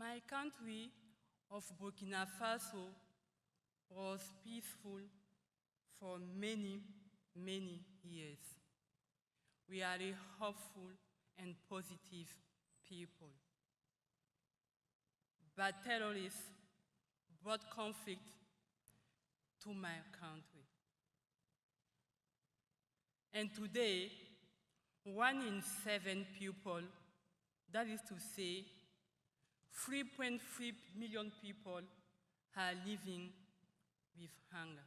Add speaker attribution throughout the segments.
Speaker 1: My country of Burkina Faso was peaceful for many, many years. We are a hopeful and positive people. But terrorists brought conflict to my country. And today, 1 in 7 people, that is to say, 3.3 million people are living with hunger.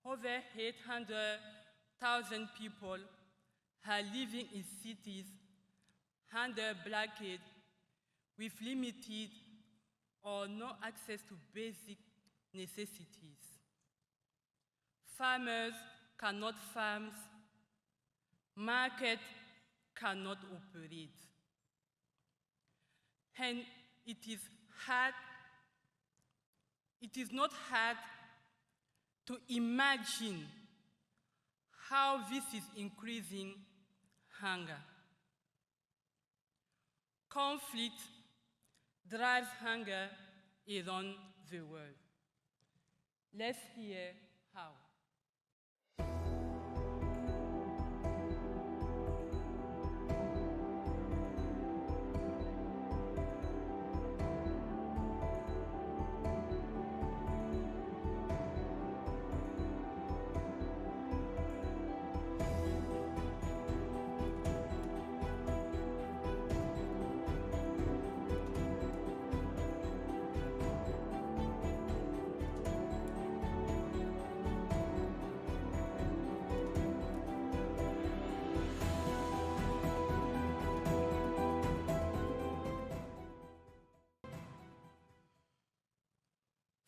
Speaker 1: Over 800,000 people are living in cities under blockade with limited or no access to basic necessities. Farmers cannot farm, markets cannot operate. And it is not hard to imagine how this is increasing hunger. Conflict drives hunger around the world. Let's hear how.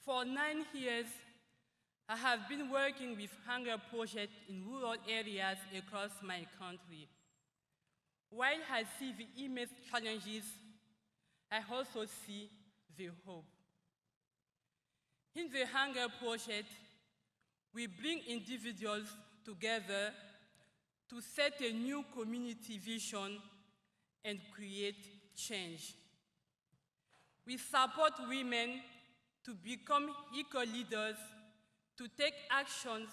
Speaker 1: For 9 years, I have been working with hunger projects in rural areas across my country. While I see the immense challenges, I also see the hope. In the hunger project, we bring individuals together to set a new community vision and create change. We support women to become eco-leaders, to take actions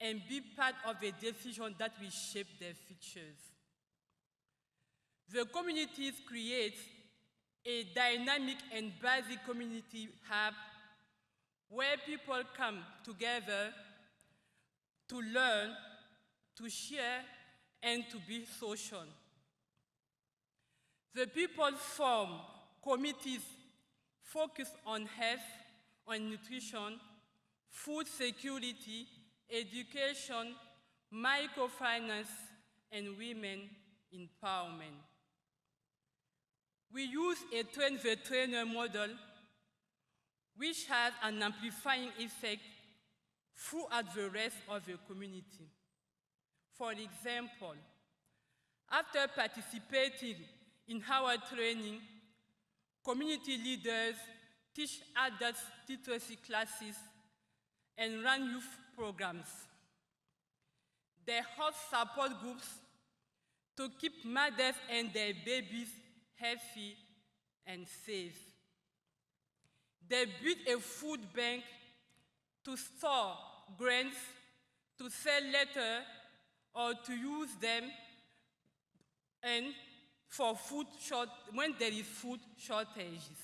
Speaker 1: and be part of a decision that will shape their futures. The communities create a dynamic and basic community hub where people come together to learn, to share, and to be social. The people form committees focused on health, on nutrition, food security, education, microfinance, and women empowerment. We use a train-the-trainer model which has an amplifying effect throughout the rest of the community. For example, after participating in our training, community leaders teach adult literacy classes and run youth programs. They host support groups to keep mothers and their babies healthy and safe. They build a food bank to store grains, to sell later, or to use them and when there is food shortages.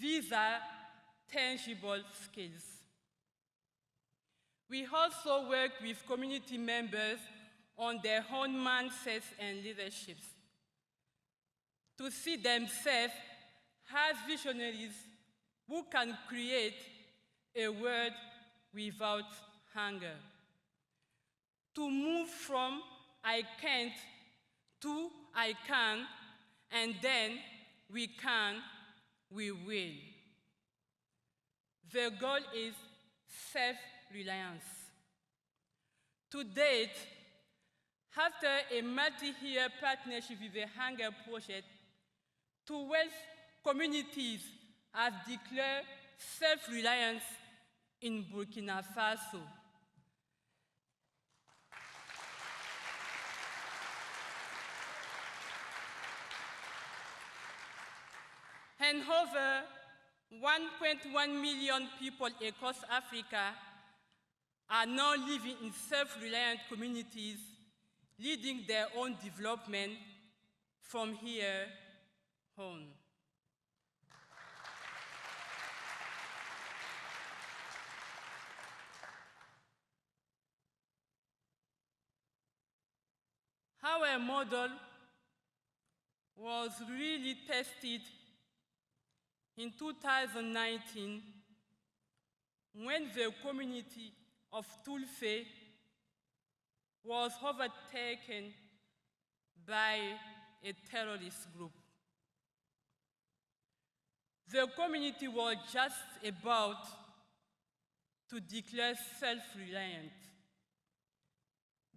Speaker 1: These are tangible skills. We also work with community members on their own mindsets and leaderships to see themselves as visionaries who can create a world without hunger. To move from I can't to I can, and then we can, we will. The goal is self-reliance. To date, after a multi-year partnership with the Hunger Project, 12 communities have declared self-reliance in Burkina Faso. and over 1.1 million people across Africa are now living in self-reliant communities, leading their own development from here on. Our model was really tested in 2019 when the community of Tulfe was overtaken by a terrorist group. The community was just about to declare self-reliant.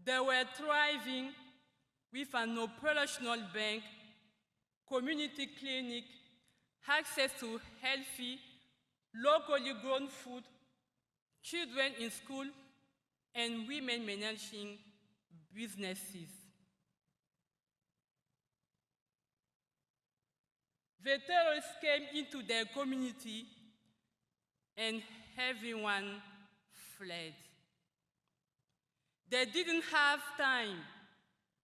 Speaker 1: They were thriving with an operational bank, community clinic, access to healthy, locally grown food, children in school, and women managing businesses. The terrorists came into their community and everyone fled. They didn't have time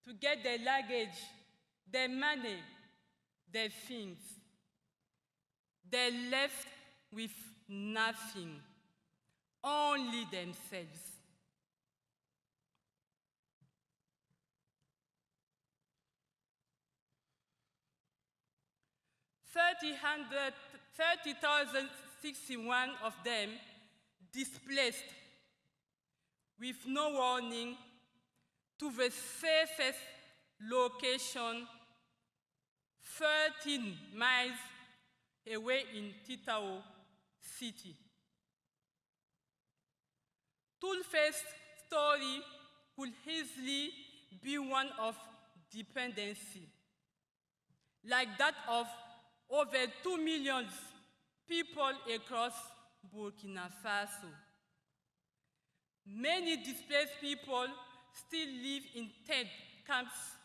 Speaker 1: to get their luggage, their money, their things. They left with nothing, only themselves. $30,061 of them displaced with no warning to the safest location 13 miles away in Titao City. Tulfe's story could easily be one of dependency, like that of over 2 million people across Burkina Faso. Many displaced people still live in tent camps,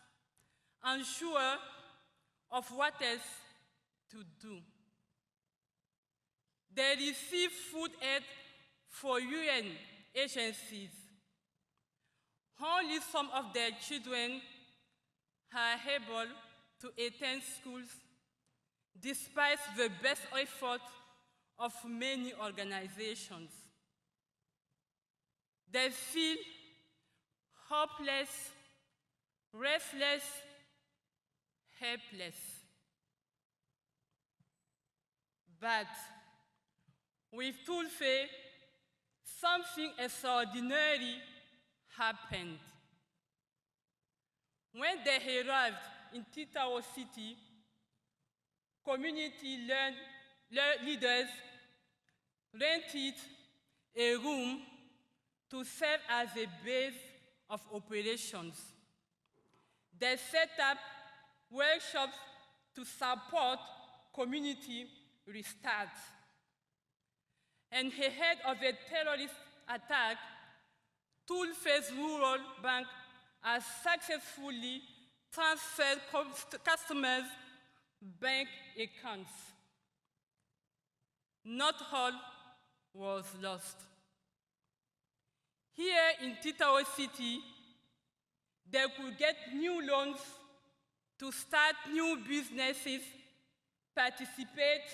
Speaker 1: unsure of what else to do. They receive food aid for UN agencies. Only some of their children are able to attend schools, despite the best effort of many organizations. They feel hopeless, restless, helpless. But with Tulfe, something extraordinary happened. When they arrived in Titao City, community leaders rented a room to serve as a base of operations. They set up workshops to support community restart. And ahead of a terrorist attack, Tulfe's rural bank has successfully transferred customers' bank accounts. Not all was lost. Here in Titao City, they could get new loans to start new businesses, participate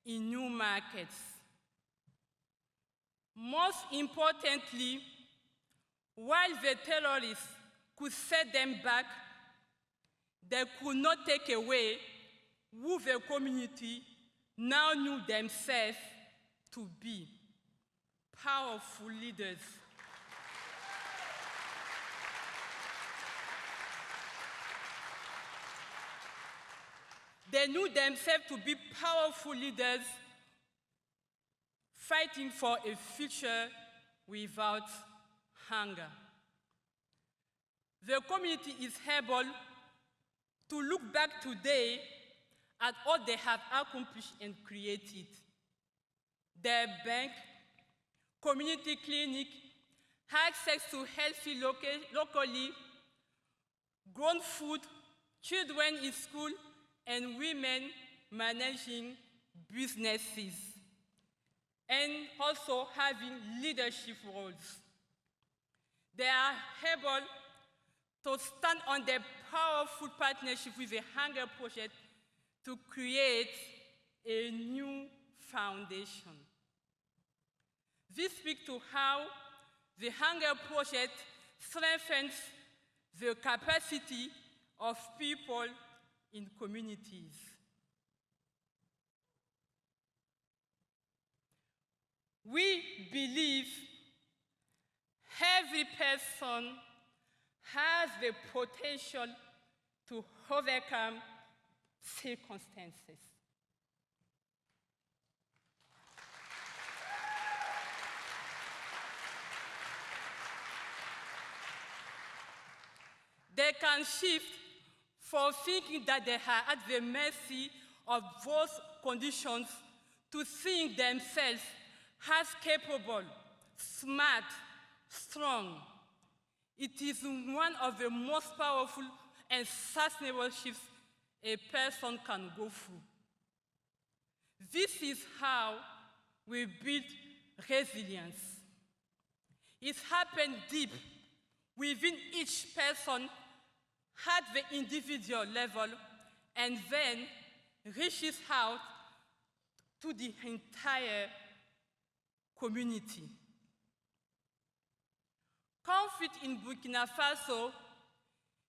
Speaker 1: in new markets. Most importantly, while the terrorists could set them back, they could not take away who the community now knew themselves to be: powerful leaders. They knew themselves to be powerful leaders fighting for a future without hunger. The community is able to look back today at all they have accomplished and created. Their bank, community clinic, access to healthy locally grown food, children in school, and women managing businesses, and also having leadership roles. They are able to stand on their powerful partnership with the Hunger Project to create a new foundation. This speaks to how the Hunger Project strengthens the capacity of people in communities. We believe every person has the potential to overcome circumstances. They can shift from thinking that they are at the mercy of those conditions to seeing themselves as capable, smart, strong. It is one of the most powerful and sustainable shifts a person can go through. This is how we build resilience. It happens deep within each person at the individual level and then reaches out to the entire community. Conflict in Burkina Faso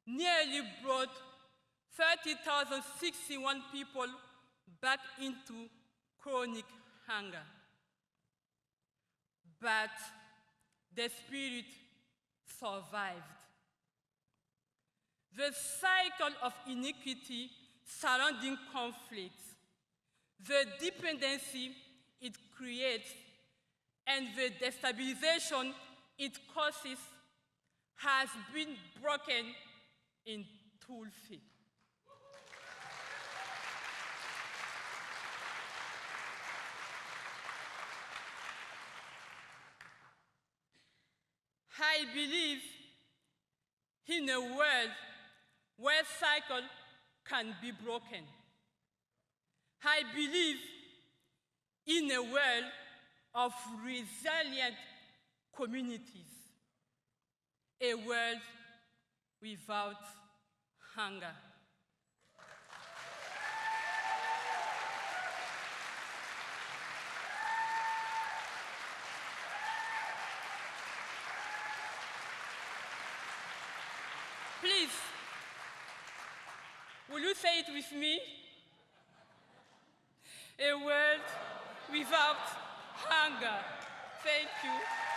Speaker 1: nearly brought 30,061 people back into chronic hunger. But the spirit survived. The cycle of iniquity surrounding conflict, the dependency it creates, and the destabilization it causes has been broken in Tulsi. I believe in a world where cycles can be broken. I believe in a world of resilient communities, a world without hunger. Please, will you say it with me? A world without hunger. Thank you.